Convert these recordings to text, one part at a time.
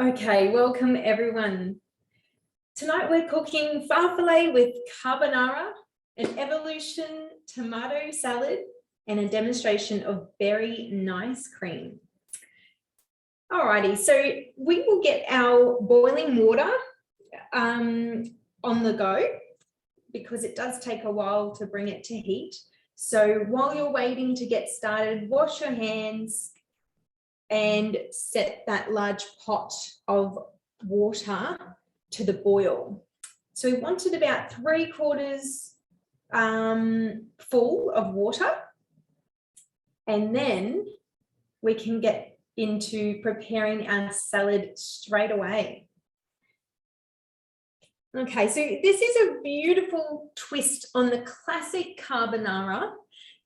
Okay, welcome everyone. Tonight we're cooking farfalle with carbonara, an evolution tomato salad, and a demonstration of berry nice cream. Alrighty, so we will get our boiling water on the go because it does take a while to bring it to heat. So while you're waiting to get started, wash your hands and set that large pot of water to the boil. So we want it about 3/4 full of water, and then we can get into preparing our salad straight away. Okay, so this is a beautiful twist on the classic carbonara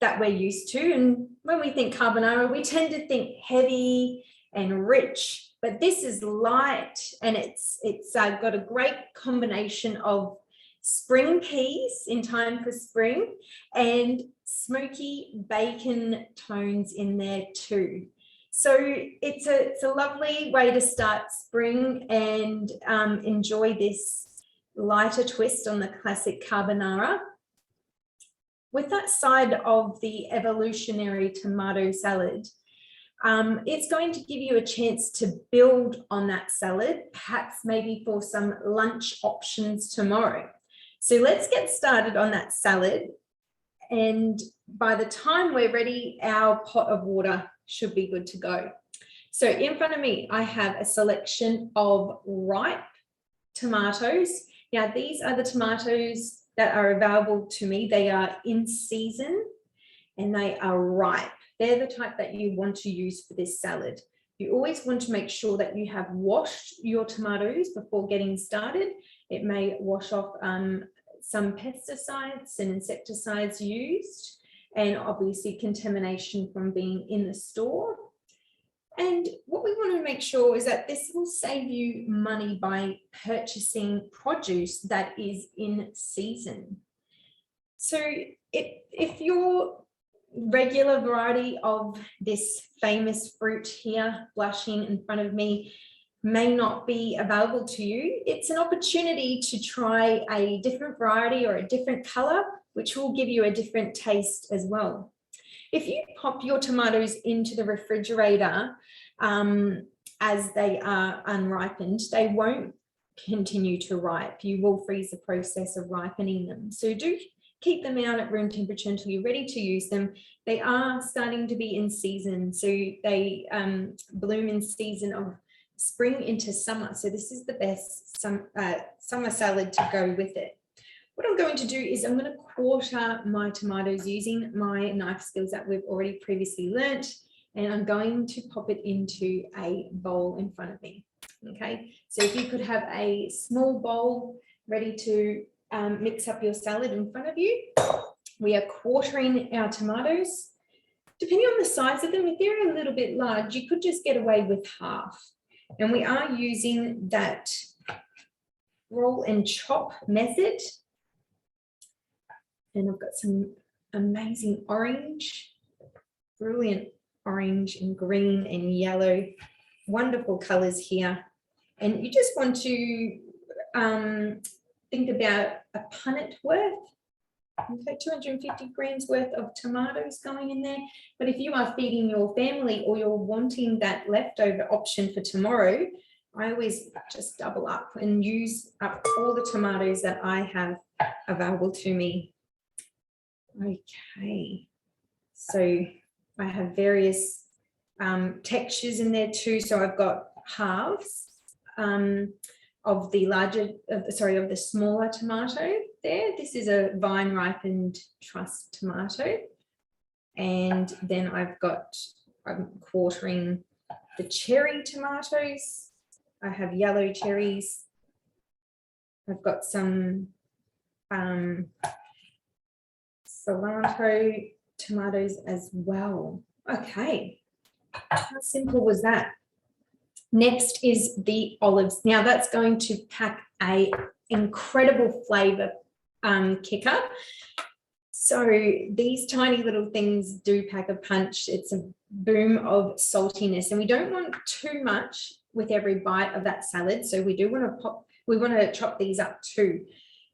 that we're used to. And when we think carbonara, we tend to think heavy and rich, but this is light, and it's got a great combination of spring peas in time for spring and smoky bacon tones in there too. So it's a lovely way to start spring and enjoy this lighter twist on the classic carbonara. With that side of the evolutionary tomato salad, it's going to give you a chance to build on that salad, perhaps maybe for some lunch options tomorrow. So let's get started on that salad. And by the time we're ready, our pot of water should be good to go. So in front of me, I have a selection of ripe tomatoes. Now, these are the tomatoes that are available to me. They are in season and they are ripe. They're the type that you want to use for this salad. You always want to make sure that you have washed your tomatoes before getting started. It may wash off some pesticides and insecticides used, and obviously contamination from being in the store. And what we want to make sure is that this will save you money by purchasing produce that is in season. So if your regular variety of this famous fruit here, blushing in front of me, may not be available to you, it's an opportunity to try a different variety or a different color, which will give you a different taste as well. If you pop your tomatoes into the refrigerator as they are unripened, they won't continue to ripe. You will freeze the process of ripening them. So do keep them out at room temperature until you're ready to use them. They are starting to be in season. So they bloom in season of spring into summer. So this is the best summer salad to go with it. What I'm going to do is I'm going to quarter my tomatoes using my knife skills that we've already previously learnt, and I'm going to pop it into a bowl in front of me. Okay, so if you could have a small bowl ready to mix up your salad in front of you. We are quartering our tomatoes. Depending on the size of them, if they're a little bit large, you could just get away with half. And we are using that roll and chop method. And I've got some amazing orange, brilliant orange and green and yellow, wonderful colors here. And you just want to think about a punnet worth. Okay, 250 grams worth of tomatoes going in there. But if you are feeding your family or you're wanting that leftover option for tomorrow, I always just double up and use up all the tomatoes that I have available to me. Okay, so I have various textures in there too. So I've got halves of the smaller tomato there. This is a vine ripened truss tomato. And then I'm quartering the cherry tomatoes. I have yellow cherries. I've got some cilantro tomatoes as well. Okay, how simple was that? Next is the olives. Now that's going to pack an incredible flavor kicker. So these tiny little things do pack a punch. It's a boom of saltiness, and we don't want too much with every bite of that salad. So we want to chop these up too.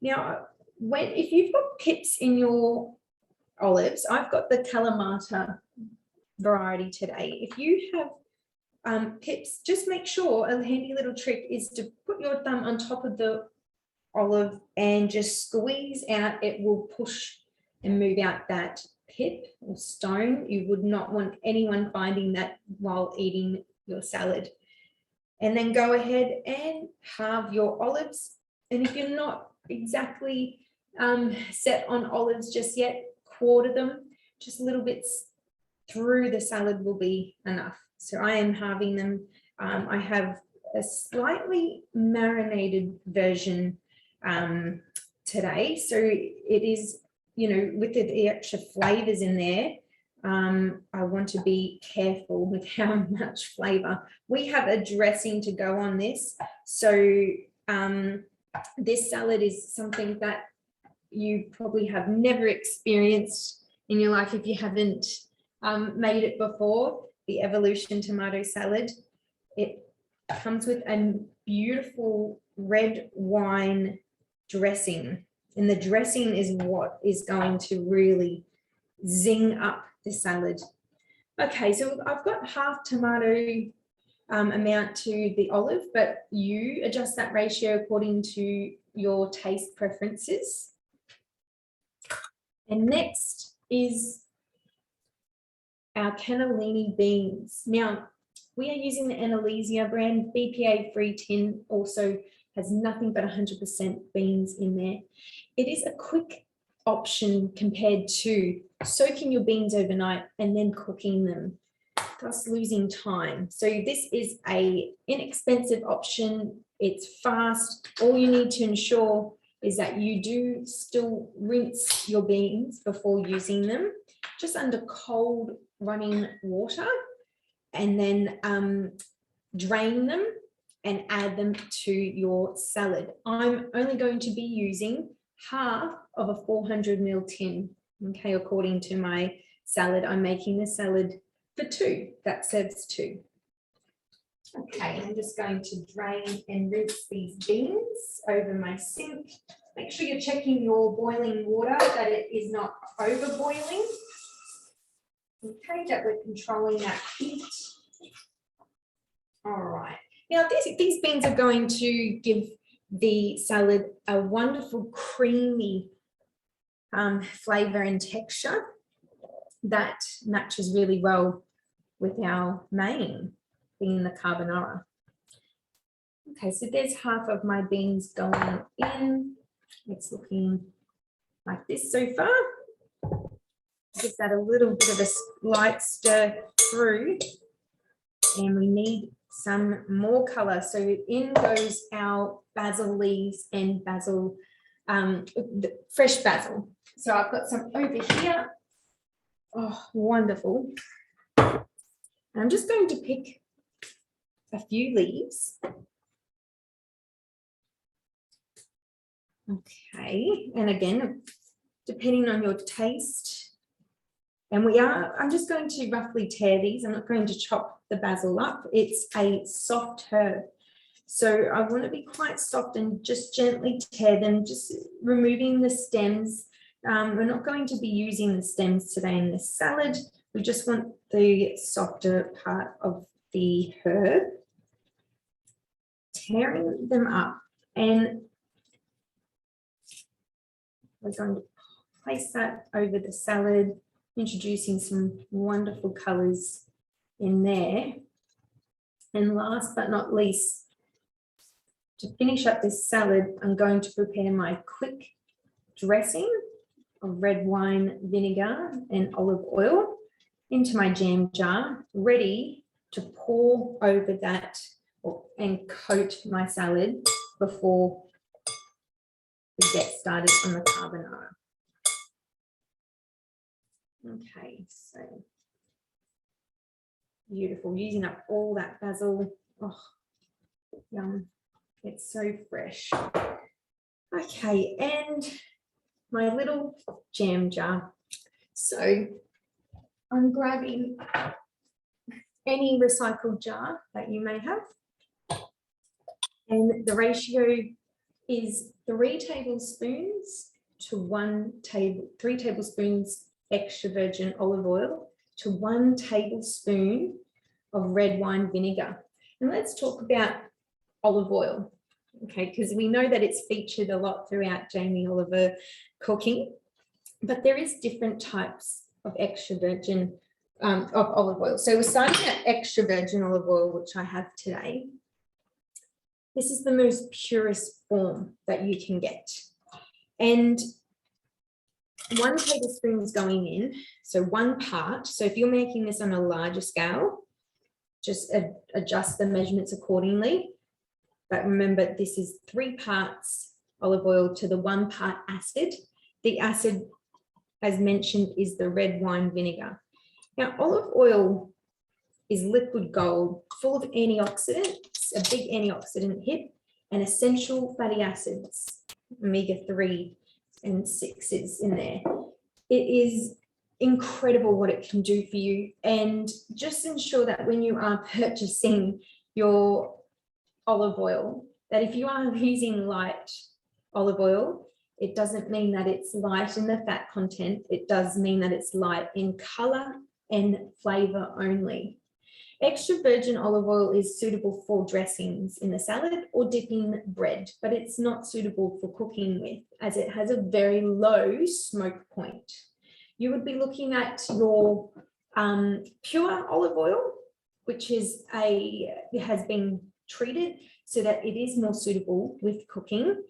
Now, if you've got pips in your olives, I've got the Kalamata variety today. If you have pips, just make sure, a handy little trick is to put your thumb on top of the olive and just squeeze out. It will push and move out that pip or stone. You would not want anyone finding that while eating your salad. And then go ahead and halve your olives. And if you're not exactly set on olives just yet, quarter them, just little bits through the salad will be enough. So I am halving them. I have a slightly marinated version today. So it is, with the extra flavors in there, I want to be careful with how much flavor. We have a dressing to go on this. So this salad is something that you probably have never experienced in your life if you haven't made it before, the evolution tomato salad. It comes with a beautiful red wine dressing, and the dressing is what is going to really zing up the salad. Okay, so I've got half tomato amount to the olive, but you adjust that ratio according to your taste preferences. And next is our cannellini beans. Now, we are using the Annalisa brand. BPA-free tin also has nothing but 100% beans in there. It is a quick option compared to soaking your beans overnight and then cooking them, thus losing time. So this is an inexpensive option. It's fast. All you need to ensure is that you do still rinse your beans before using them, just under cold running water, and then drain them and add them to your salad. I'm only going to be using half of a 400 ml tin, okay, according to my salad. I'm making the salad for two, that serves two. Okay, I'm just going to drain and rinse these beans over my sink. Make sure you're checking your boiling water, that it is not over boiling. Okay, that we're controlling that heat. All right. Now, these beans are going to give the salad a wonderful creamy flavor and texture that matches really well with our main, being the carbonara. Okay, so there's half of my beans going in. It's looking like this so far. Just add a little bit of a light stir through, and we need some more color. So in goes our basil leaves and basil, fresh basil. So I've got some over here. Oh, wonderful. I'm just going to pick a few leaves. Okay, and again, depending on your taste. And I'm just going to roughly tear these. I'm not going to chop the basil up. It's a soft herb. So I want to be quite soft and just gently tear them, just removing the stems. We're not going to be using the stems today in this salad. We just want the softer part of the herb. Tearing them up, and we're going to place that over the salad, introducing some wonderful colors in there. And last but not least, to finish up this salad, I'm going to prepare my quick dressing of red wine vinegar and olive oil into my jam jar, ready to pour over that and coat my salad before we get started on the carbonara. Okay, so beautiful, using up all that basil. Oh, yum, it's so fresh. Okay, and my little jam jar. So I'm grabbing any recycled jar that you may have. And the ratio is 3 tablespoons to 3 tablespoons extra virgin olive oil to 1 tablespoon of red wine vinegar. And let's talk about olive oil, okay, because we know that it's featured a lot throughout Jamie Oliver cooking, but there is different types of extra virgin of olive oil. So we're starting at extra virgin olive oil, which I have today. This is the most purest form that you can get. And 1 tablespoon is going in, so 1 part. So if you're making this on a larger scale, just adjust the measurements accordingly. But remember, this is 3 parts olive oil to the 1 part acid. The acid, as mentioned, is the red wine vinegar. Now, olive oil is liquid gold, full of antioxidants, a big antioxidant hit, and essential fatty acids, omega-3 and 6s in there. It is incredible what it can do for you. And just ensure that when you are purchasing your olive oil, that if you are using light olive oil, it doesn't mean that it's light in the fat content. It does mean that it's light in color and flavor only. Extra virgin olive oil is suitable for dressings in a salad or dipping bread, but it's not suitable for cooking with, as it has a very low smoke point. You would be looking at your pure olive oil, which is it has been treated so that it is more suitable with cooking,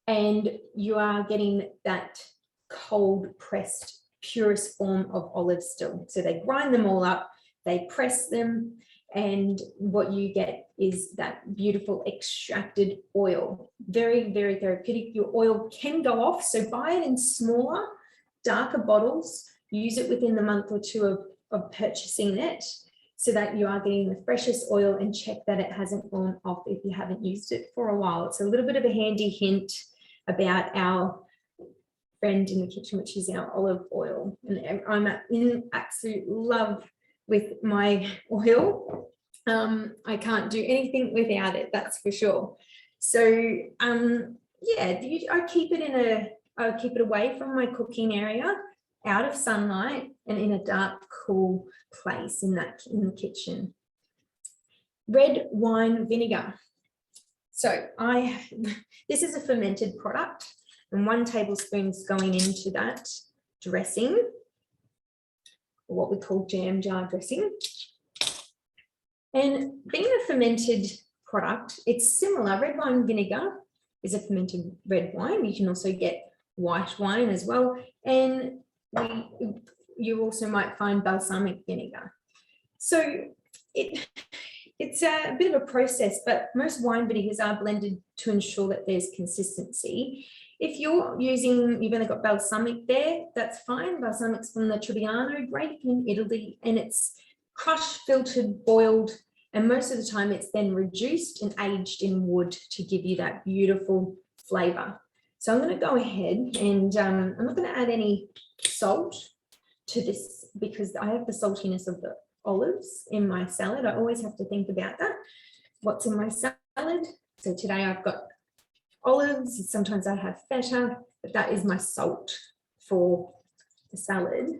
and you are getting that cold pressed purest form of olive still. So they grind them all up, they press them, and what you get is that beautiful extracted oil. Very, very therapeutic. Your oil can go off, so buy it in smaller, darker bottles. Use it within the month or 2 of purchasing it, so that you are getting the freshest oil, and check that it hasn't gone off if you haven't used it for a while. It's a little bit of a handy hint about our friend in the kitchen, which is our olive oil. And I'm in absolute love with my oil. I can't do anything without it, that's for sure. So yeah, I keep it away from my cooking area, out of sunlight, and in a dark, cool place in the kitchen. Red wine vinegar. So this is a fermented product, and 1 tablespoon is going into that dressing, what we call jam jar dressing. And being a fermented product, it's similar. Red wine vinegar is a fermented red wine. You can also get white wine as well. And you also might find balsamic vinegar. So it's a bit of a process, but most wine vinegars are blended to ensure that there's consistency. If you're you've only got balsamic there, that's fine. Balsamic's from the Trebbiano grape in Italy, and it's crushed, filtered, boiled, and most of the time it's then reduced and aged in wood to give you that beautiful flavor. So I'm going to go ahead and I'm not going to add any salt to this because I have the saltiness of the olives in my salad. I always have to think about that. What's in my salad? So today I've got olives. Sometimes I have feta, but that is my salt for the salad.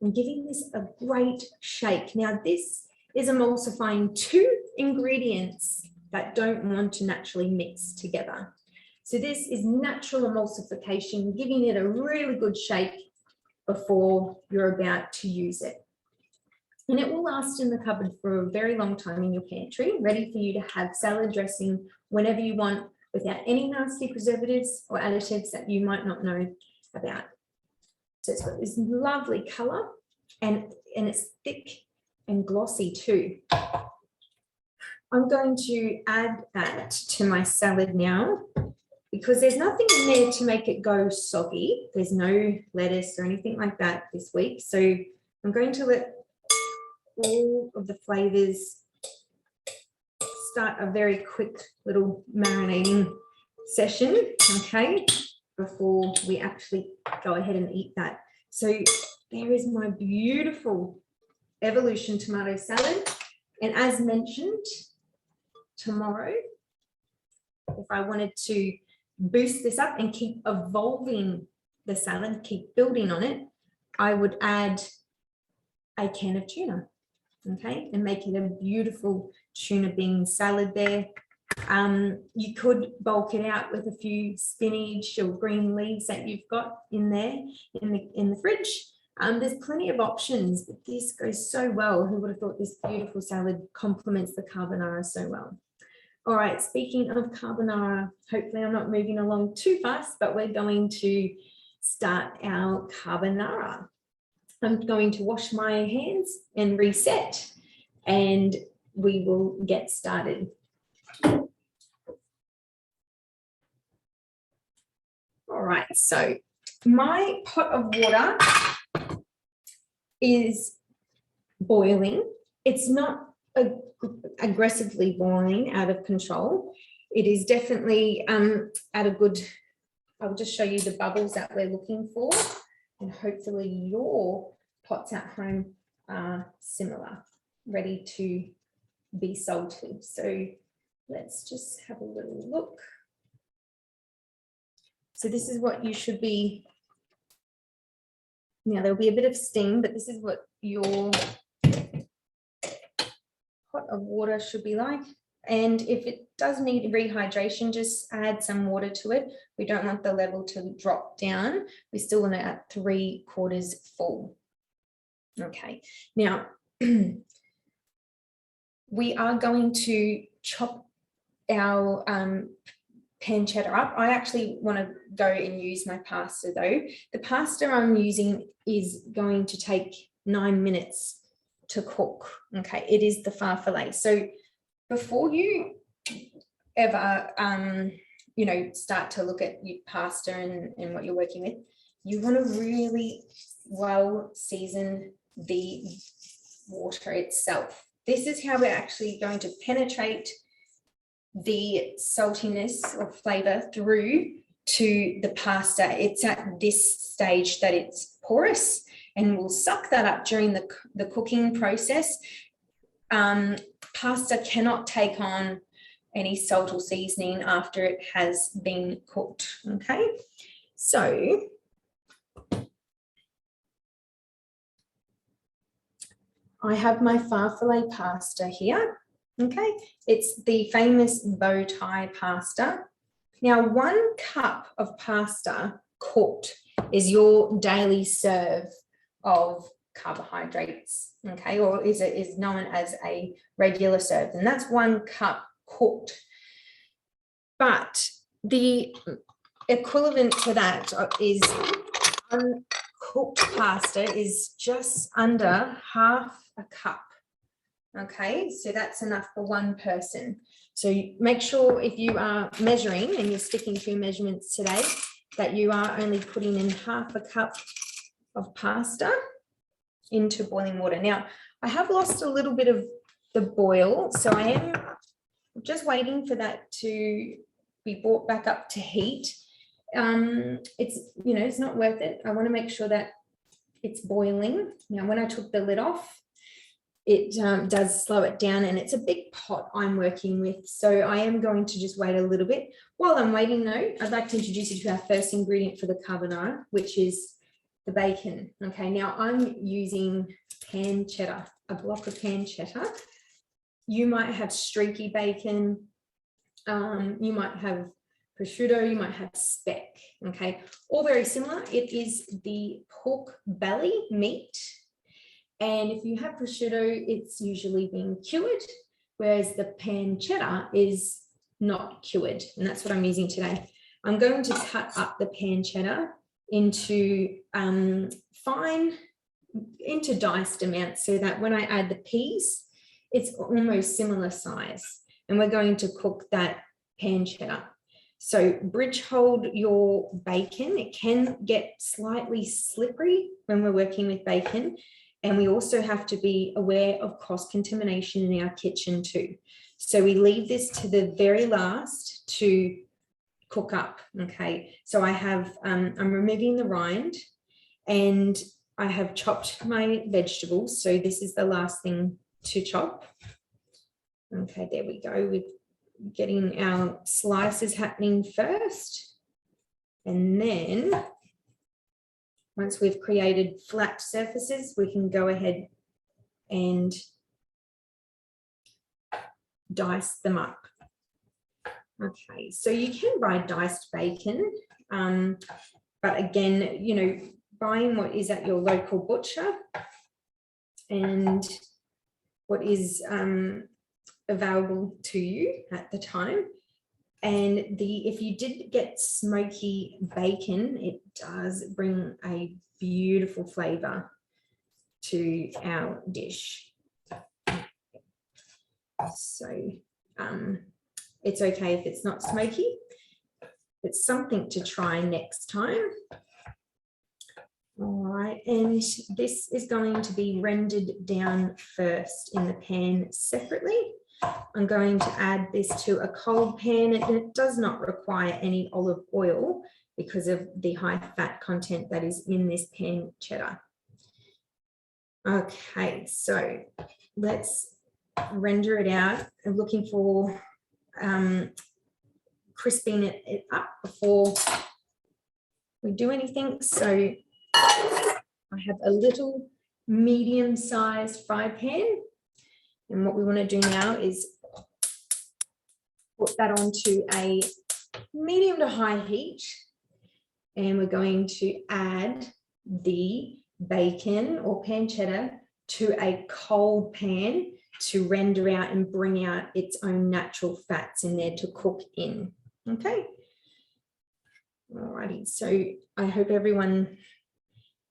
I'm giving this a great shake. Now this is emulsifying 2 ingredients that don't want to naturally mix together. So this is natural emulsification, giving it a really good shake before you're about to use it. And it will last in the cupboard for a very long time in your pantry, ready for you to have salad dressing whenever you want, without any nasty preservatives or additives that you might not know about. So it's got this lovely color, and it's thick and glossy too. I'm going to add that to my salad now, because there's nothing in there to make it go soggy. There's no lettuce or anything like that this week. So I'm going to let all of the flavors start a very quick little marinating session, okay, before we actually go ahead and eat that. So there is my beautiful Evolution tomato salad. And as mentioned, tomorrow if I wanted to boost this up and keep evolving the salad, keep building on it, I would add a can of tuna, okay, and make it a beautiful tuna bean salad there. You could bulk it out with a few spinach or green leaves that you've got in there in the fridge. There's plenty of options, but this goes so well. Who would have thought this beautiful salad complements the carbonara so well? All right, speaking of carbonara, hopefully I'm not moving along too fast, but we're going to start our carbonara. I'm going to wash my hands and reset, and we will get started. All right, so my pot of water is boiling. It's not aggressively boiling out of control. It is definitely at a good, I'll just show you the bubbles that we're looking for, and hopefully your pots at home are similar, ready to be salted. So let's just have a little look. So this is what you should be, now there'll be a bit of steam, but this is what your pot of water should be like. And if it does need rehydration, just add some water to it. We don't want the level to drop down. We still want it at 3/4 full. Okay, now we are going to chop our pancetta up. I actually want to go and use my pasta though. The pasta I'm using is going to take 9 minutes to cook. Okay, it is the farfalle. So before you ever start to look at your pasta and what you're working with, you want to really well season the water itself. This is how we're actually going to penetrate the saltiness or flavor through to the pasta. It's at this stage that it's porous, and we'll suck that up during the cooking process. Pasta cannot take on any salt or seasoning after it has been cooked. Okay, so I have my farfalle pasta here. Okay, it's the famous bow tie pasta. Now, 1 cup of pasta cooked is your daily serve of carbohydrates, okay, or is known as a regular serve, and that's 1 cup cooked. But the equivalent to that is uncooked pasta is just under half a cup. Okay, so that's enough for 1 person. So make sure if you are measuring and you're sticking to your measurements today, that you are only putting in half a cup of pasta into boiling water. Now, I have lost a little bit of the boil, so I am just waiting for that to be brought back up to heat. It's not worth it. I want to make sure that it's boiling. Now, when I took the lid off, it does slow it down, and it's a big pot I'm working with. So I am going to just wait a little bit. While I'm waiting though, I'd like to introduce you to our first ingredient for the carbonara, which is the bacon. Okay, now I'm using pancetta, a block of pancetta. You might have streaky bacon, you might have prosciutto, you might have speck. Okay, all very similar. It is the pork belly meat. And if you have prosciutto, it's usually been cured, whereas the pancetta is not cured. And that's what I'm using today. I'm going to cut up the pancetta into diced amounts so that when I add the peas, it's almost similar size. And we're going to cook that pancetta. So bridge hold your bacon. It can get slightly slippery when we're working with bacon. And we also have to be aware of cross-contamination in our kitchen too. So we leave this to the very last to cook up, okay? So I have, I'm removing the rind, and I have chopped my vegetables. So this is the last thing to chop. Okay, there we go with getting our slices happening first. And then once we've created flat surfaces, we can go ahead and dice them up. Okay, so you can buy diced bacon, but again, you know, buying what is at your local butcher and what is available to you at the time. And if you did get smoky bacon, it does bring a beautiful flavor to our dish. So it's okay if it's not smoky. It's something to try next time. All right, and this is going to be rendered down first in the pan separately. I'm going to add this to a cold pan, and it does not require any olive oil because of the high fat content that is in this pan cheddar. Okay, so let's render it out. I'm looking for crisping it up before we do anything. So I have a little medium-sized fry pan, and what we want to do now is put that onto a medium to high heat, and we're going to add the bacon or pan cheddar to a cold pan to render out and bring out its own natural fats in there to cook in. Okay. Alrighty, so I hope everyone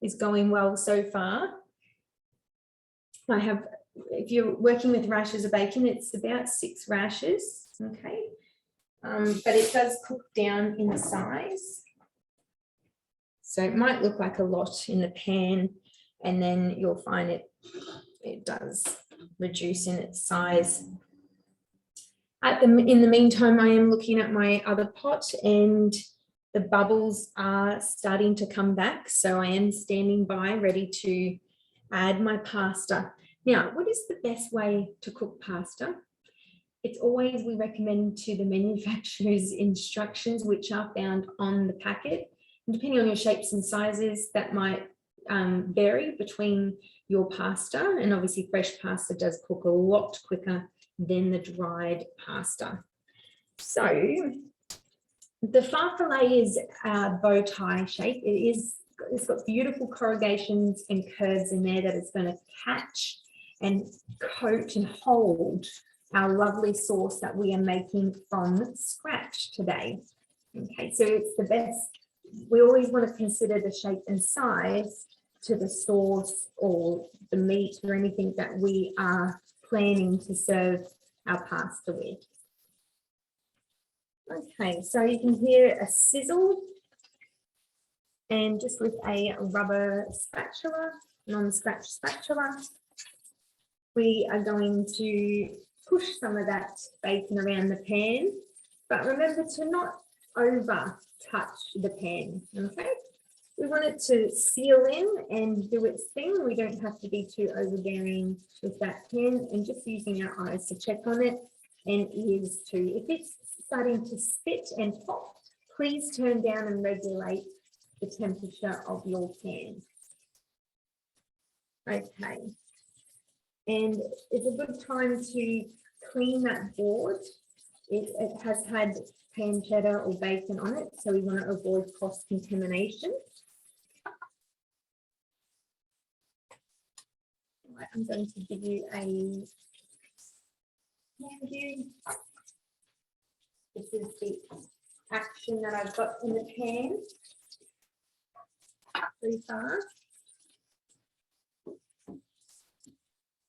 is going well so far. I have, if you're working with rashers of bacon, it's about 6 rashers, okay? But it does cook down in size. So it might look like a lot in the pan, and then you'll find it does reduce in its size. In the meantime, I am looking at my other pot, and the bubbles are starting to come back. So I am standing by ready to add my pasta. Now, what is the best way to cook pasta? It's always, we recommend to the manufacturer's instructions, which are found on the packet. And depending on your shapes and sizes, that might vary between your pasta. And obviously fresh pasta does cook a lot quicker than the dried pasta. So the farfalle is a bow tie shape. It's got beautiful corrugations and curves in there that it's going to catch and coat and hold our lovely sauce that we are making from scratch today. Okay, so it's the best. We always want to consider the shape and size to the sauce or the meat or anything that we are planning to serve our pasta with. Okay, so you can hear a sizzle, and just with a rubber spatula, non-scratch spatula, we are going to push some of that bacon around the pan, but remember to not over touch the pan, okay? We want it to seal in and do its thing. We don't have to be too overbearing with that pan, and just using our eyes to check on it and ears too. If it's starting to spit and pop, please turn down and regulate the temperature of your pan. Okay, and it's a good time to clean that board. It has had pan cheddar or bacon on it, so we want to avoid cross contamination. Right, I'm going to give you a hand view. This is the action that I've got in the pan so far.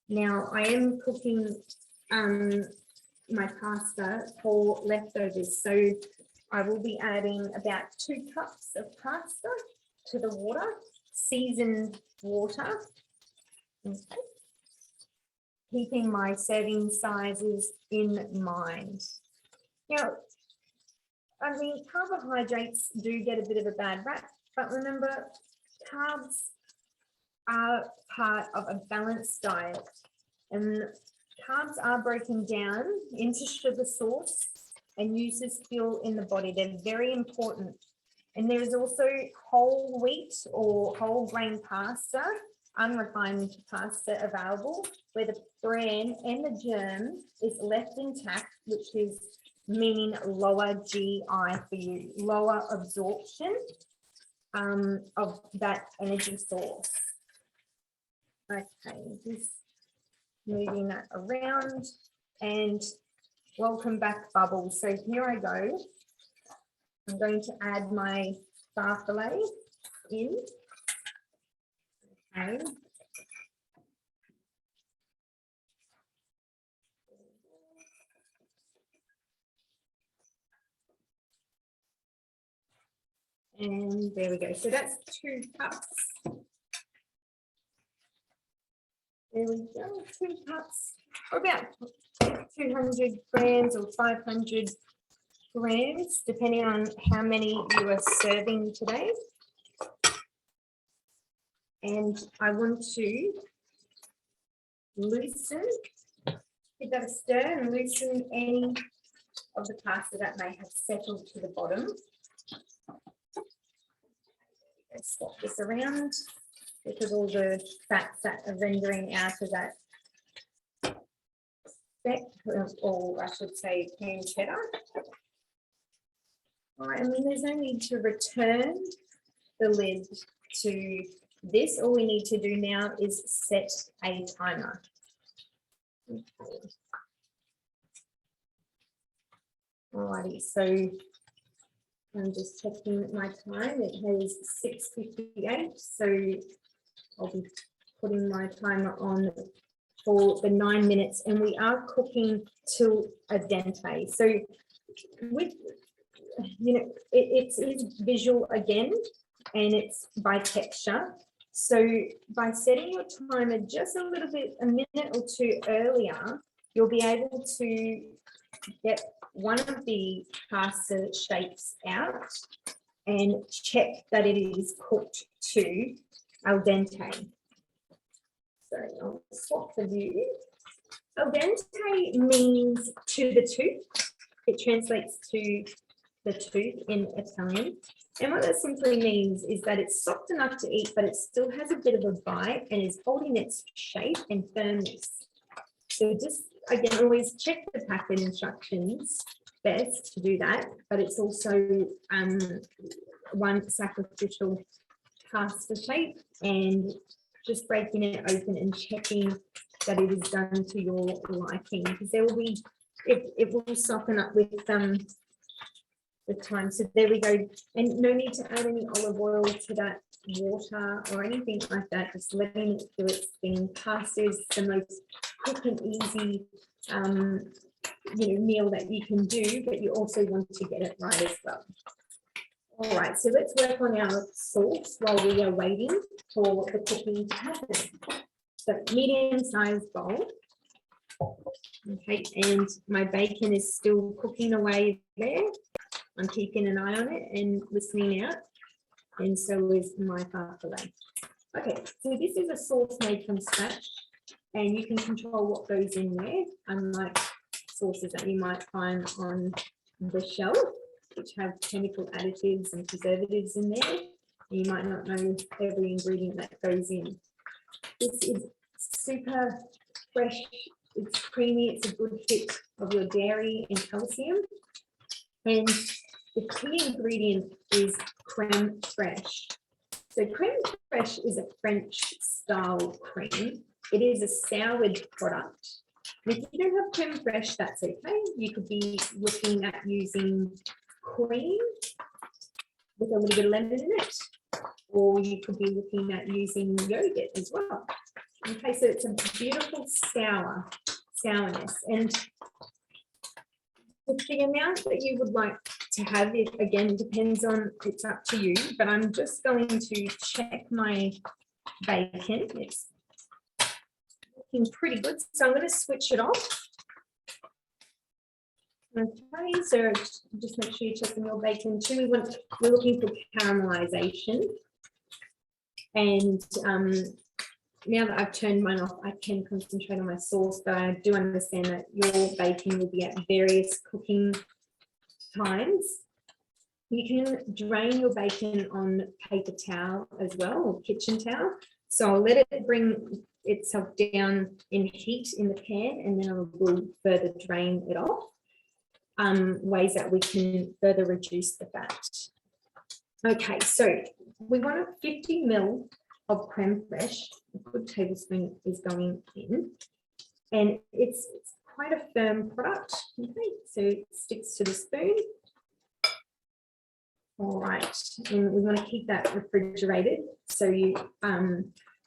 Now I am cooking my pasta for leftovers, so I will be adding about 2 cups of pasta to the water, seasoned water. Okay. Keeping my serving sizes in mind. Now, I mean, carbohydrates do get a bit of a bad rap, but remember, carbs are part of a balanced diet, and carbs are broken down into sugar source and used as fuel in the body. They're very important. And there is also whole wheat or whole grain pasta, unrefined pasta available, where the bran and the germ is left intact, which is meaning lower GI for you, lower absorption of that energy source. Okay, just moving that around, and welcome back, Bubbles. So here I go. I'm going to add my farfalle in. Okay. And there we go. So that's 2 cups. There we go, 2 cups, or about 200 grams or 500 grams, depending on how many you are serving today. And I want to loosen, give that a stir and loosen any of the pasta that may have settled to the bottom. Let's swap this around because all the fats that are rendering out of that speck, or I should say pan cheddar. All right, and then there's no need to return the lid to this. All we need to do now is set a timer. Okay. Alrighty, so I'm just checking my time. It has 6:58, so I'll be putting my timer on for the 9 minutes, and we are cooking till al dente. So with, you know, it is visual again, and it's by texture. So by setting your timer just a little bit, a minute or 2 earlier, you'll be able to get one of the pasta shapes out and check that it is cooked to al dente. So I'll swap the view. Al dente means to the tooth. It translates to the tooth in Italian. And what that simply means is that it's soft enough to eat, but it still has a bit of a bite and is holding its shape and firmness. So just, again, always check the packet instructions best to do that, but it's also one sacrificial pasta shape, and just breaking it open and checking that it is done to your liking, because there will be, it will soften up with time. So there we go, and no need to add any olive oil to that water or anything like that, just letting it do its thing. Pasta is the most quick and easy meal that you can do, but you also want to get it right as well. All right, so let's work on our sauce while we are waiting for the cooking to happen. So medium-sized bowl. Okay, and my bacon is still cooking away there. I'm keeping an eye on it and listening out, and so is my farfalle. Okay, so this is a sauce made from scratch, and you can control what goes in there, unlike sauces that you might find on the shelf, which have chemical additives and preservatives in there. You might not know every ingredient that goes in. This is super fresh, it's creamy, it's a good fit of your dairy and calcium. And the key ingredient is creme fraiche. So creme fraiche is a French style cream. It is a soured product. And if you don't have creme fraiche, that's okay. You could be looking at using cream with a little bit of lemon in it, or you could be looking at using yogurt as well. Okay, so it's a beautiful sourness, and the amount that you would like to have, it again depends on, it's up to you, but I'm just going to check my bacon. It's looking pretty good, so I'm going to switch it off. Okay, so just make sure you're checking your bacon too. We're looking for caramelization, and now that I've turned mine off, I can concentrate on my sauce, but I do understand that your baking will be at various cooking times. You can drain your bacon on paper towel as well, or kitchen towel. So I'll let it bring itself down in heat in the pan, and then I will further drain it off. Ways that we can further reduce the fat. Okay, so we want 50 ml of creme fraiche. A good tablespoon is going in, and it's quite a firm product. Okay, so it sticks to the spoon. All right, and we want to keep that refrigerated, so you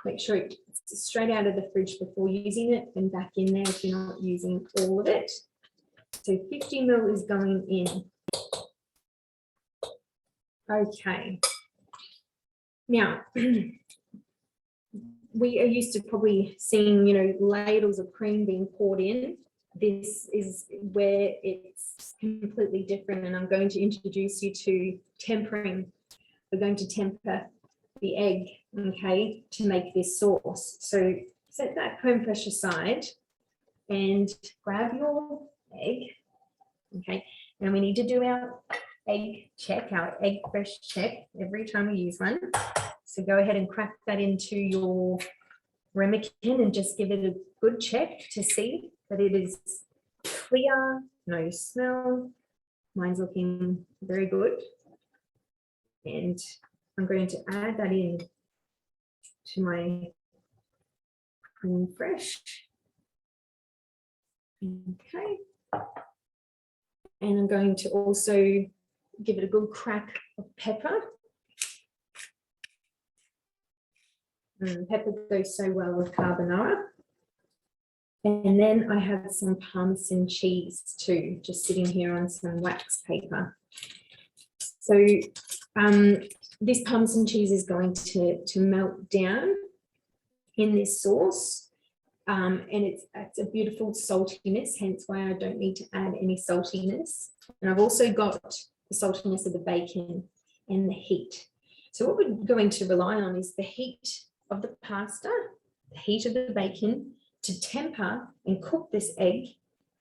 make sure it's straight out of the fridge before using it and back in there if you're not using all of it. So 50 ml is going in. Okay. Now, we are used to probably seeing, ladles of cream being poured in. This is where it's completely different, and I'm going to introduce you to tempering. We're going to temper the egg, okay, to make this sauce. So set that creme fraiche aside and grab your egg, okay. Now we need to do our egg check, our egg fresh check every time we use one. So go ahead and crack that into your ramekin and just give it a good check to see that it is clear, no smell. Mine's looking very good. And I'm going to add that in to my creme fraiche. Okay. And I'm going to also give it a good crack of pepper. Pepper goes so well with carbonara. And then I have some Parmesan cheese too, just sitting here on some wax paper. So this Parmesan cheese is going to melt down in this sauce. And it's a beautiful saltiness, hence why I don't need to add any saltiness. And I've also got the saltiness of the bacon and the heat. So what we're going to rely on is the heat of the pasta, the heat of the bacon, to temper and cook this egg,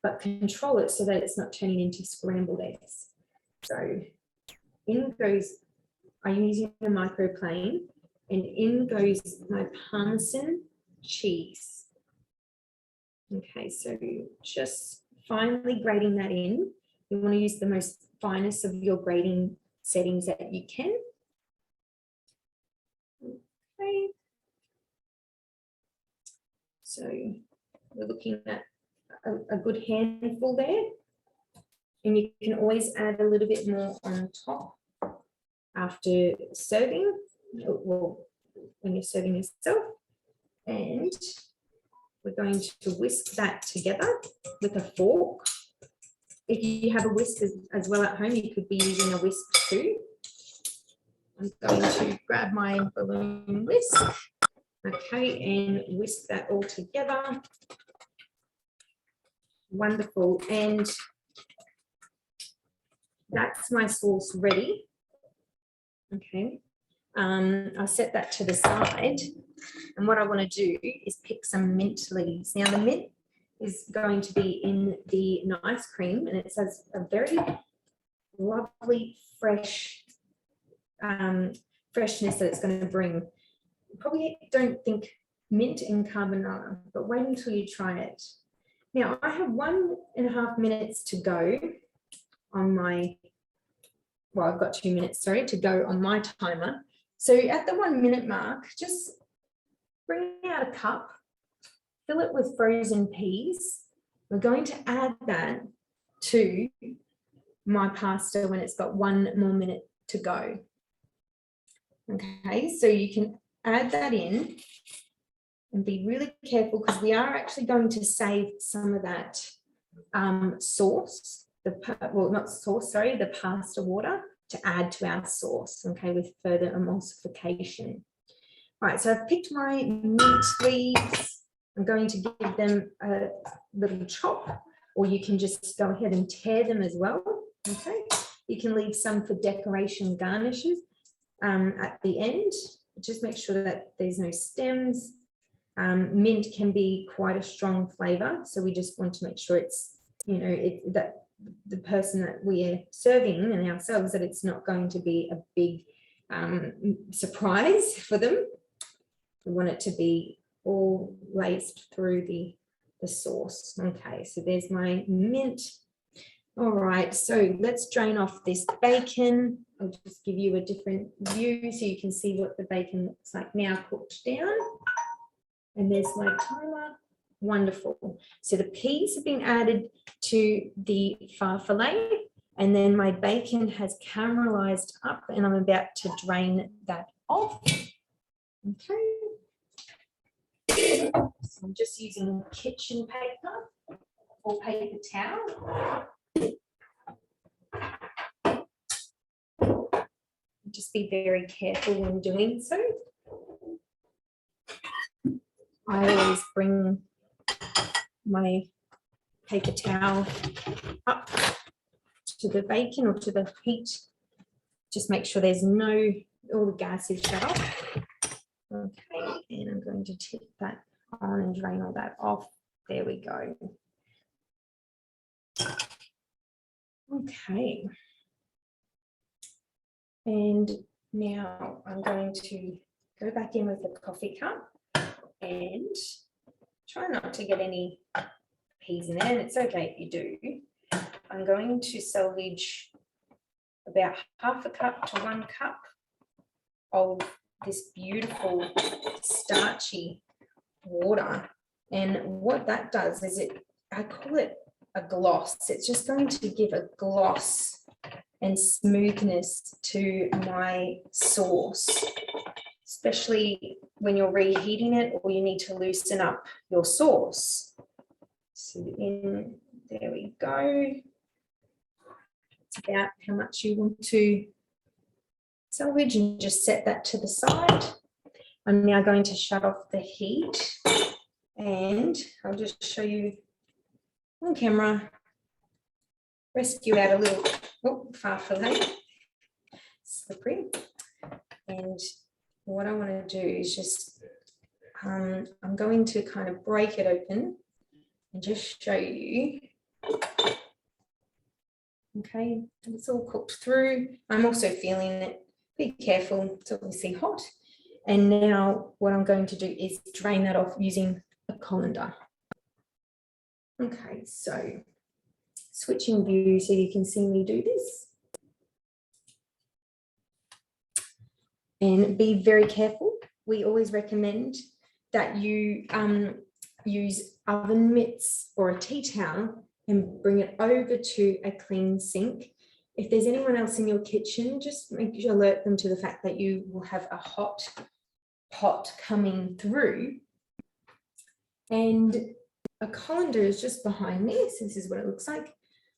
but control it so that it's not turning into scrambled eggs. So in goes, I'm using a microplane, and in goes my Parmesan cheese. Okay, so just finely grating that in. You want to use the most finest of your grating settings that you can. Okay. So we're looking at a good handful there. And you can always add a little bit more on top after serving, well, when you're serving yourself. And we're going to whisk that together with a fork. If you have a whisk as well at home, you could be using a whisk too. I'm going to grab my balloon whisk, okay, and whisk that all together. Wonderful. And that's my sauce ready. Okay. I'll set that to the side. And what I want to do is pick some mint leaves. Now the mint is going to be in the nice cream, and it has a very lovely fresh freshness that it's going to bring. Probably don't think mint and carbonara, but wait until you try it. Now I have 1.5 minutes to go on my, well, I've got 2 minutes, sorry, to go on my timer. So at the 1 minute mark, just bring out a cup, fill it with frozen peas. We're going to add that to my pasta when it's got 1 more minute to go. Okay, so you can add that in and be really careful, because we are actually going to save some of that sauce, the pasta water, to add to our sauce, okay, with further emulsification. All right, so I've picked my mint leaves. I'm going to give them a little chop, or you can just go ahead and tear them as well, okay? You can leave some for decoration garnishes at the end. Just make sure that there's no stems. Mint can be quite a strong flavor, so we just want to make sure it's, you know, that the person that we are serving and ourselves, that it's not going to be a big surprise for them. We want it to be all laced through the sauce. Okay, so there's my mint. All right, so let's drain off this bacon. I'll just give you a different view so you can see what the bacon looks like now cooked down. And there's my timer. Wonderful. So the peas have been added to the farfalle, and then my bacon has caramelized up, and I'm about to drain that off. Okay. So I'm just using kitchen paper or paper towel. Just be very careful when doing so. I always bring my paper towel up to the bacon or to the heat. Just make sure there's all the gas is shut off. Okay, and I'm going to tip that on and drain all that off. There we go. Okay. And now I'm going to go back in with the coffee cup and try not to get any peas in there, and it's okay if you do. I'm going to salvage about half a cup to 1 cup of this beautiful starchy water, and what that does is I call it a gloss. It's just going to give a gloss and smoothness to my sauce, especially when you're reheating it or you need to loosen up your sauce. So there we go. It's about how much you want to salvage, and just set that to the side. I'm now going to shut off the heat, and I'll just show you on camera. Rescue out a little farfalle, slippery. And what I want to do is just, I'm going to kind of break it open and just show you. Okay, and it's all cooked through. I'm also feeling it. Be careful, it's obviously hot. And now what I'm going to do is drain that off using a colander. Okay, so switching view so you can see me do this. And be very careful. We always recommend that you use oven mitts or a tea towel and bring it over to a clean sink. If there's anyone else in your kitchen, just alert them to the fact that you will have a hot pot coming through. And a colander is just behind me, so this is what it looks like.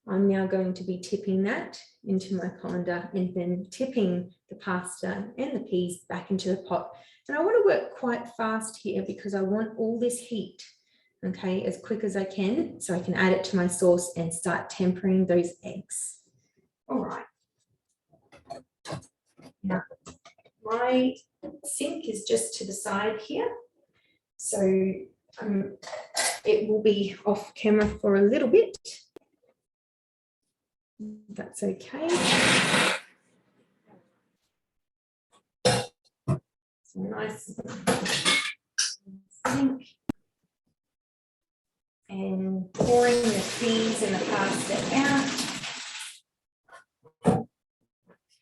I'm now going to be tipping that into my colander and then tipping the pasta and the peas back into the pot. And I want to work quite fast here because I want all this heat, okay, as quick as I can, so I can add it to my sauce and start tempering those eggs. All right. Now, my sink is just to the side here, so it will be off camera for a little bit. That's okay. So nice sink. And pouring the peas and the pasta out.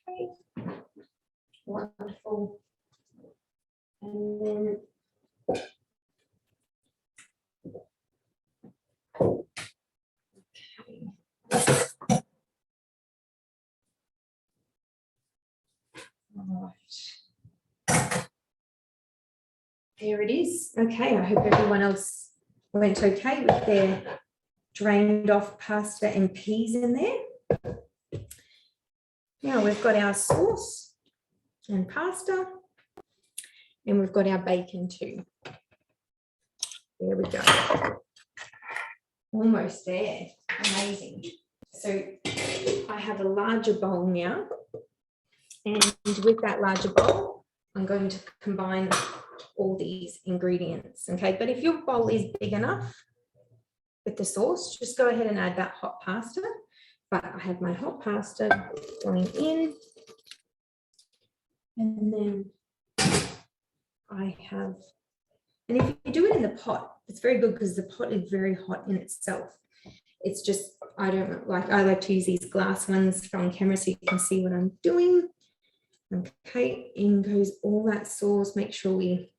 Okay. Wonderful. And then there it is. Okay, I hope everyone else went okay with their drained off pasta and peas in there. Now we've got our sauce and pasta, and we've got our bacon too. There we go. Almost there. Amazing. So I have a larger bowl now, and with that larger bowl, I'm going to combine all these ingredients, okay? But if your bowl is big enough with the sauce, just go ahead and add that hot pasta. But I have my hot pasta going in, and then I have, and if you do it in the pot, it's very good because the pot is very hot in itself. It's just, I like to use these glass ones from camera so you can see what I'm doing. Okay, in goes all that sauce. Make sure we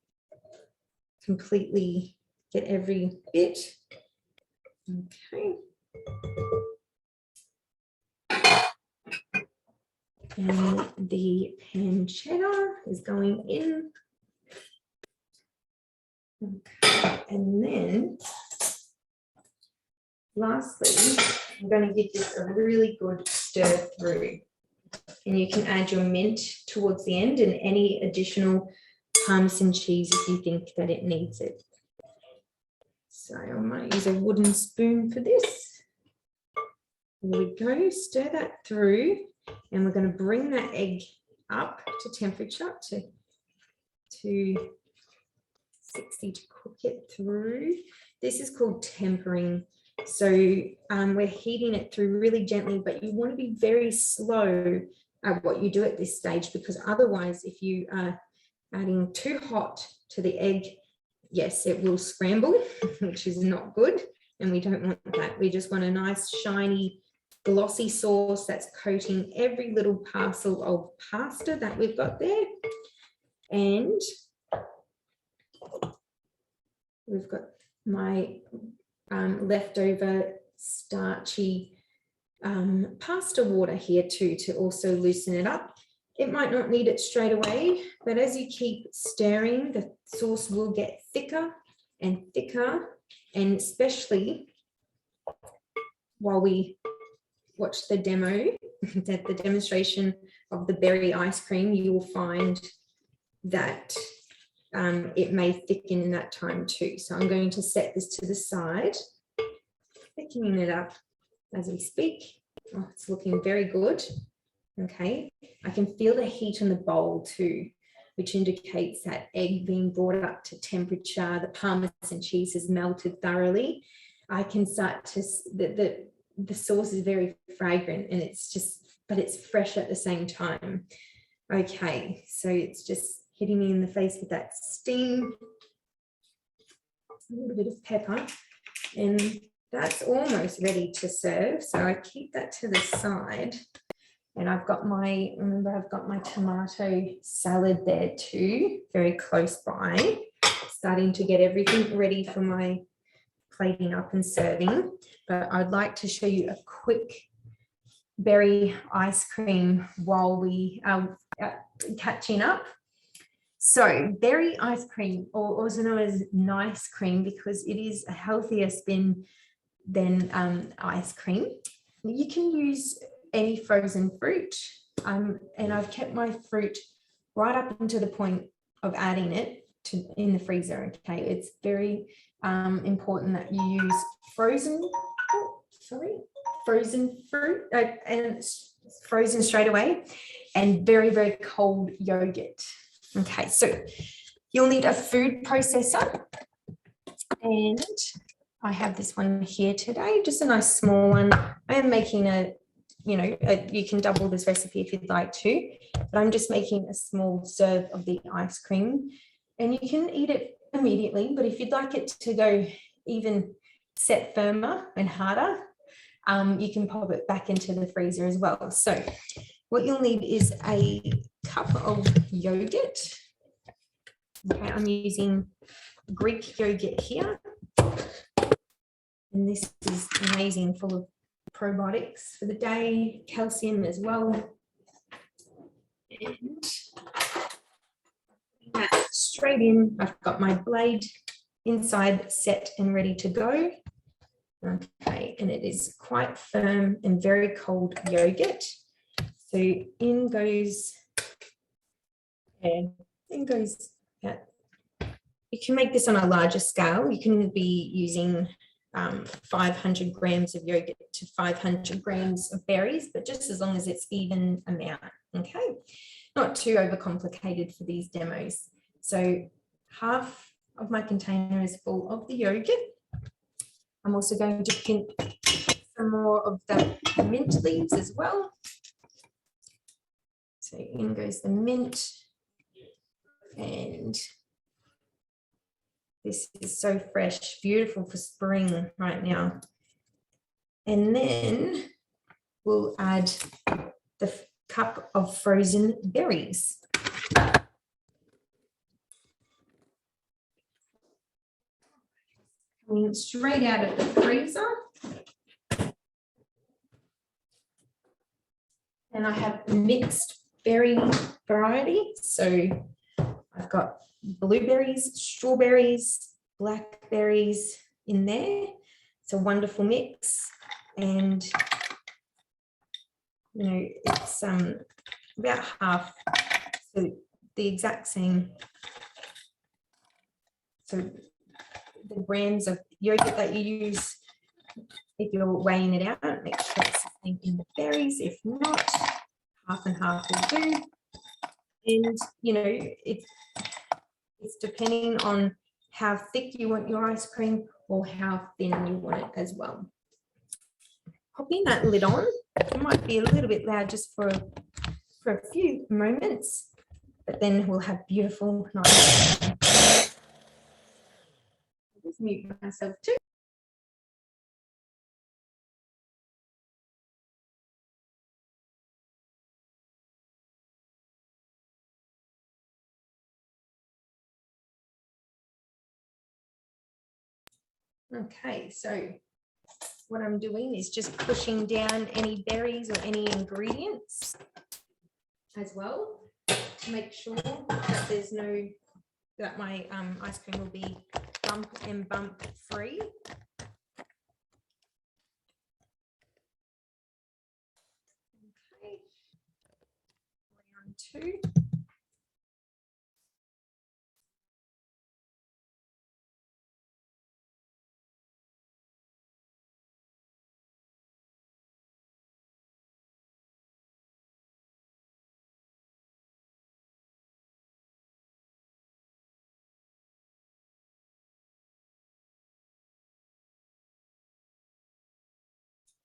completely get every bit. Okay. And the pancetta is going in. Okay, and then lastly, I'm going to give this a really good stir through. And you can add your mint towards the end and any additional Parmesan cheese if you think that it needs it. So I might use a wooden spoon for this. There we go, stir that through, and we're going to bring that egg up to temperature to 60 to cook it through. This is called tempering. So we're heating it through really gently, but you want to be very slow at what you do at this stage, because otherwise if you are adding too hot to the egg, yes, it will scramble, which is not good, and we don't want that. We just want a nice shiny glossy sauce that's coating every little parcel of pasta that we've got there. And we've got my leftover starchy pasta water here too, to also loosen it up. It might not need it straight away, but as you keep stirring, the sauce will get thicker and thicker, and especially while we watch the demonstration of the berry ice cream, you will find that it may thicken in that time too. So I'm going to set this to the side, thickening it up as we speak. Oh, it's looking very good. Okay, I can feel the heat in the bowl too, which indicates that egg being brought up to temperature. The Parmesan cheese has melted thoroughly. I can start to, the sauce is very fragrant, and it's just, but it's fresh at the same time. Okay, so it's just hitting me in the face with that steam, a little bit of pepper, and that's almost ready to serve. So I keep that to the side, and I've got my, remember I've got my tomato salad there too, very close by, starting to get everything ready for my plating up and serving. But I'd like to show you a quick berry ice cream while we are catching up. So berry ice cream, or also known as nice cream, because it is a healthier spin than ice cream. You can use any frozen fruit, and I've kept my fruit right up until the point of adding it in the freezer. Okay, it's very important that you use frozen fruit and frozen straight away, and very, very cold yogurt. Okay, so you'll need a food processor, and I have this one here today, just a nice small one. I am making you can double this recipe if you'd like to, but I'm just making a small serve of the ice cream, and you can eat it immediately, but if you'd like it to go even set firmer and harder, you can pop it back into the freezer as well. So what you'll need is a cup of yogurt. Okay, I'm using Greek yogurt here, and this is amazing, full of probiotics for the day, calcium as well. And that straight in, I've got my blade inside set and ready to go. Okay, and it is quite firm and very cold yogurt. So in goes that. You can make this on a larger scale. You can be using 500 grams of yogurt to 500 grams of berries, but just as long as it's even amount. Okay, not too overcomplicated for these demos. So half of my container is full of the yogurt. I'm also going to pinch some more of the mint leaves as well. So in goes the mint, and this is so fresh, beautiful for spring right now. And then we'll add the cup of frozen berries. Coming straight out of the freezer. And I have mixed berry variety. So I've got blueberries, strawberries, blackberries in there. It's a wonderful mix. And, you know, it's about half, so the exact same. So the brands of yogurt that you use, if you're weighing it out, make sure it's the same in the berries. If not, half and half will do. And, you know, it's depending on how thick you want your ice cream or how thin you want it as well. Popping that lid on, it might be a little bit loud just for a few moments, but then we'll have beautiful, nice. I'll just mute myself too. Okay, so what I'm doing is just pushing down any berries or any ingredients as well to make sure that there's no, that my ice cream will be bump and bump free. Okay, round two.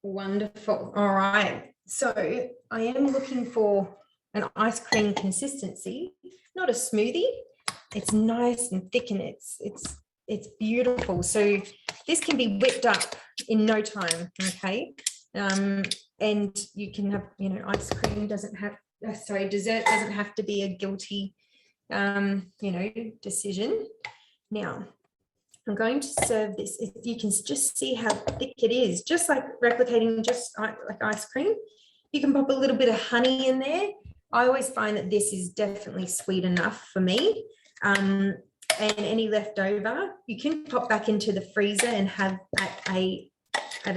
Wonderful. All right. So I am looking for an ice cream consistency, not a smoothie. It's nice and thick and it's beautiful. So this can be whipped up in no time. Okay. And you can have, you know, ice cream doesn't have, dessert doesn't have to be a guilty, you know, decision. Now, I'm going to serve this. If you can just see how thick it is, just like replicating just like ice cream. You can pop a little bit of honey in there. I always find that this is definitely sweet enough for me. And any leftover, you can pop back into the freezer and have at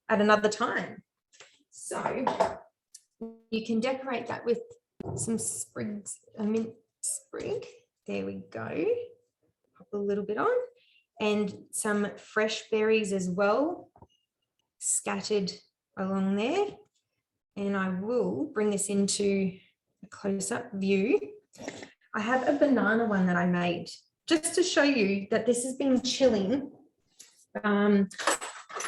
another time. So you can decorate that with some sprigs, a mint sprig. There we go. A little bit on, and some fresh berries as well scattered along there. And I will bring this into a close-up view. I have a banana one that I made just to show you that this has been chilling for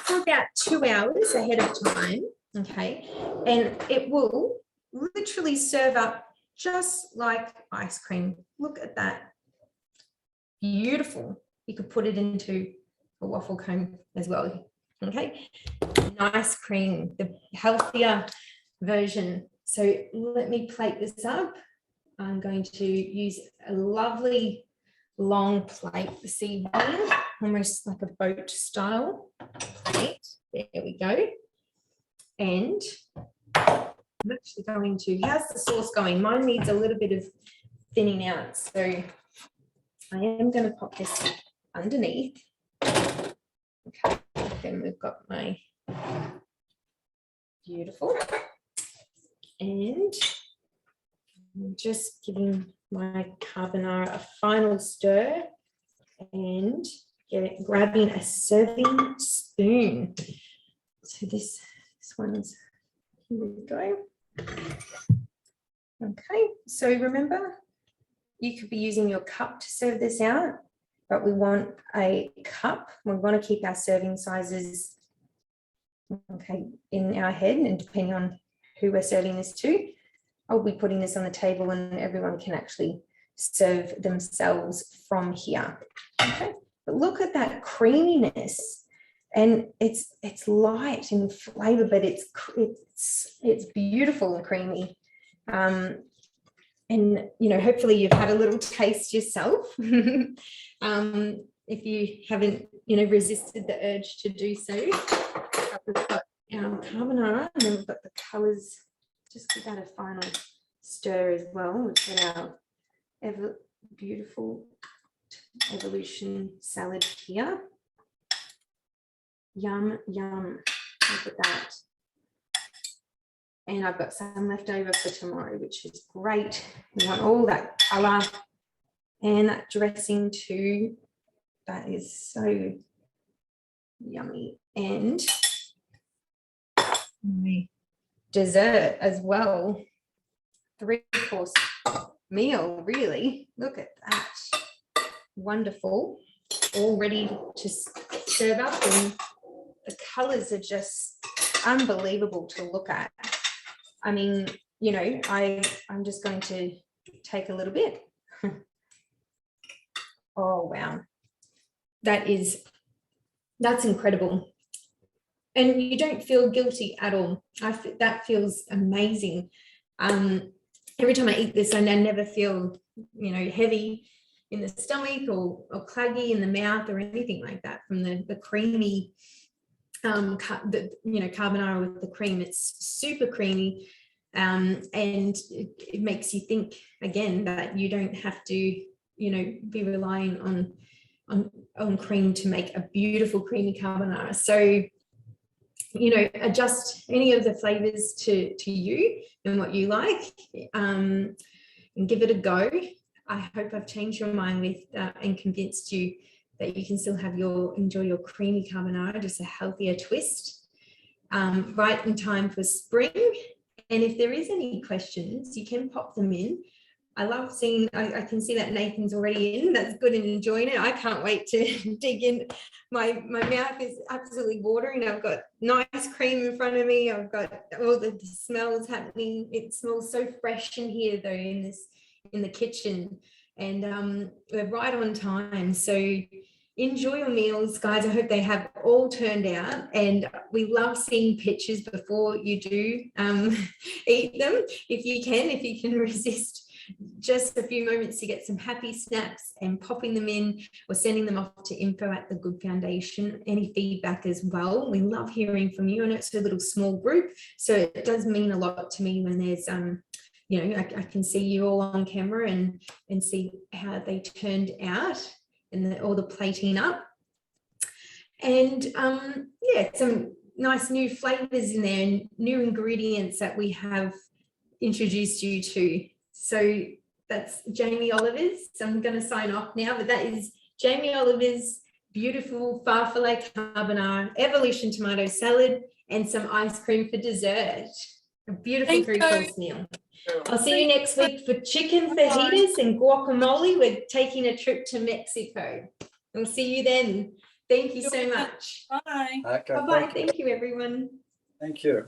about 2 hours ahead of time. Okay, and it will literally serve up just like ice cream. Look at that. Beautiful. You could put it into a waffle cone as well. Okay, nice cream, the healthier version. So let me plate this up. I'm going to use a lovely long plate this evening, almost like a boat style plate. There we go. And I'm actually going to, how's the sauce going? Mine needs a little bit of thinning out. So I am going to pop this underneath. Okay, then we've got my beautiful. And I'm just giving my carbonara a final stir and grabbing a serving spoon. So this one's, here we go. Okay, so remember, you could be using your cup to serve this out, but we want a cup. We want to keep our serving sizes, okay, in our head, and depending on who we're serving this to, I'll be putting this on the table and everyone can actually serve themselves from here. Okay, but look at that creaminess, and it's light in flavor, but it's beautiful and creamy. And you know, hopefully you've had a little taste yourself. If you haven't, you know, resisted the urge to do so. We've got our carbonara, and then we've got the colours. Just give that a final stir as well. We've got our beautiful evolution salad here. Yum, yum. Look at that. And I've got some left over for tomorrow, which is great. We want all that colour and that dressing too. That is so yummy. And my dessert as well. 3-course meal, really. Look at that. Wonderful. All ready to serve up, and the colours are just unbelievable to look at. I mean, you know, I'm just going to take a little bit. Oh, wow. That's incredible. And you don't feel guilty at all. That feels amazing. Every time I eat this, I never feel, you know, heavy in the stomach or claggy in the mouth or anything like that from the creamy, carbonara with the cream. It's super creamy, and it makes you think again that you don't have to, you know, be relying on cream to make a beautiful creamy carbonara. So, you know, adjust any of the flavors to you and what you like, and give it a go. I hope I've changed your mind with and convinced you that you can still enjoy your creamy carbonara, just a healthier twist, right in time for spring. And if there is any questions, you can pop them in. I love seeing, I can see that Nathan's already in. That's good and enjoying it. I can't wait to dig in. My mouth is absolutely watering. I've got nice cream in front of me. I've got all the smells happening. It smells so fresh in here though, in the kitchen. And we're right on time. So enjoy your meals, guys. I hope they have all turned out, and we love seeing pictures before you do eat them. If you can resist just a few moments to get some happy snaps and popping them in or sending them off to info@the Good Foundation. Any feedback as well. We love hearing from you, and it's a little small group, so it does mean a lot to me when there's you know, I can see you all on camera and see how they turned out and all the plating up. And yeah, some nice new flavors in there and new ingredients that we have introduced you to. So that's Jamie Oliver's. So I'm going to sign off now, but that is Jamie Oliver's beautiful Farfalle carbonara, evolution tomato salad, and some ice cream for dessert. A beautiful 3-course meal. I'll see you next week for chicken fajitas and guacamole. We're taking a trip to Mexico. We'll see you then. Thank you so much. Bye. Okay, Bye-bye. Thank you, everyone. thank you.